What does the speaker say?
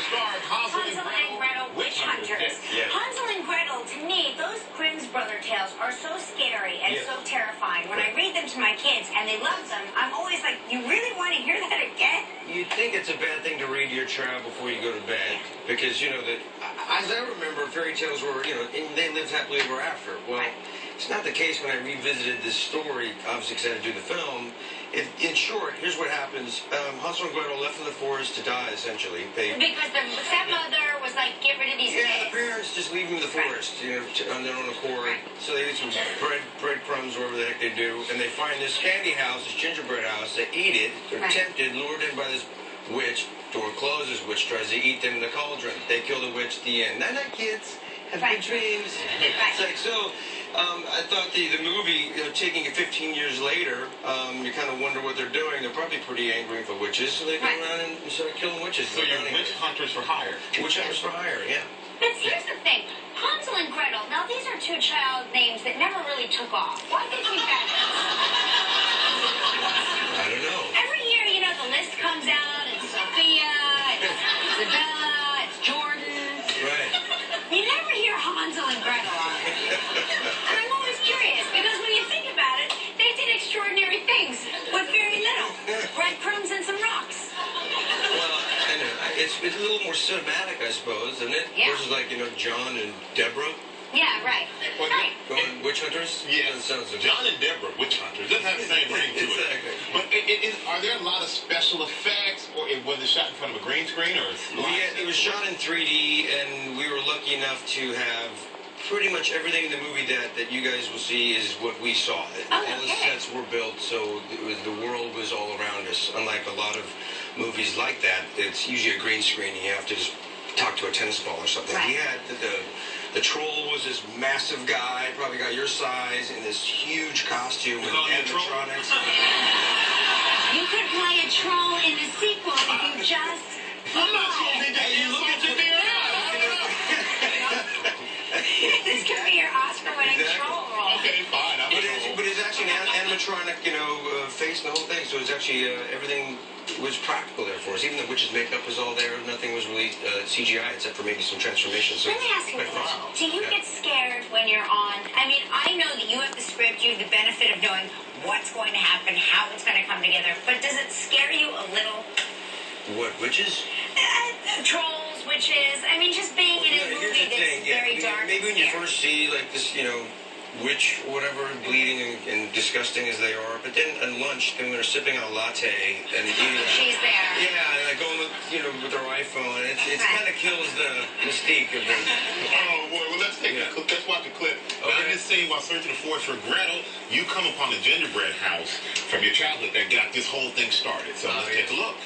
starred Hansel and Gretel, Witch Hunters. Yeah. Hansel and Gretel, to me, those Grimm's brother tales are so scary and so terrifying. When I read them to my kids and they love them, I'm always like, you really want to hear that again? You'd think it's a bad thing to read to your child before you go to bed. Because, you know, that as I remember, fairy tales were, you know, they lived happily ever after. Well, it's not the case when I revisited this story, obviously because I had to do the film. In short, here's what happens. Hansel and Gretel left in the forest to die, essentially. Because the stepmother was like, get rid of these kids. Yeah, the parents just leave them in the forest, you know, on their own accord. So they eat some breadcrumbs, whatever the heck they do, and they find this candy house, this gingerbread house. They eat it. They're tempted, lured in by this witch. Door closes. Witch tries to eat them in the cauldron. They kill the witch at the end. Night-night, kids. Have good dreams. It's like, so, I thought the movie, you know, taking it 15 years later, you kind of wonder what they're doing. They're probably pretty angry for witches, so they go around and start killing witches. So you're witch hunters for hire. Witch hunters for hire, yeah. But here's the thing. Hansel and Gretel, now these are two child names that never really took off. Why did you guys? I don't know. Every year, you know, the list comes out. It's Sophia, it's Isabella, it's Jordan. Right. You never hear Hansel and Gretel on it. And I'm always curious, because when you think about it, they did extraordinary things with very little. Breadcrumbs and some rocks. Well, I know. It's a little more cinematic, I suppose, isn't it? Yeah. Versus like, you know, John and Deborah. Yeah, right. Well, Right. Going witch hunters? Yeah. That sounds good. John and Deborah, witch hunters. Doesn't have the same ring to it. Exactly. But are there a lot of special effects, or was it shot in front of a green screen, or It was shot in 3D, and we were lucky enough to have pretty much everything in the movie that you guys will see is what we saw. All the sets were built, so the world was all around us. Unlike a lot of movies like that, it's usually a green screen. You have to just talk to a tennis ball or something. Right. He had the troll was this massive guy, probably got your size, in this huge costume with animatronics. You could play a troll in the sequel if you just... I'm not sure that you look at your This could be your Oscar-winning troll role. Okay, fine. But it's actually an animatronic, you know, face and the whole thing. So it's actually everything was practical there for us. Even the witch's makeup was all there. Nothing was really CGI except for maybe some transformation. So Let me ask you this. Do you get scared when you're on? I mean, I know that you have the script. You have the benefit of knowing what's going to happen, how it's going to come together. But does it scare you a little? What, witches? Trolls, witches. I mean, just being in a movie that's very dark. Maybe when you first see like this, you know, witch, whatever, bleeding and disgusting as they are, but then at lunch, when they're sipping a latte and eating, she's there. Yeah, and like going with, you know, with their iPhone, it kind of kills the mystique of the. Oh boy, well let's let's watch a clip. In this scene, while searching the forest for Gretel, you come upon the gingerbread house from your childhood that got this whole thing started. So let's take a look.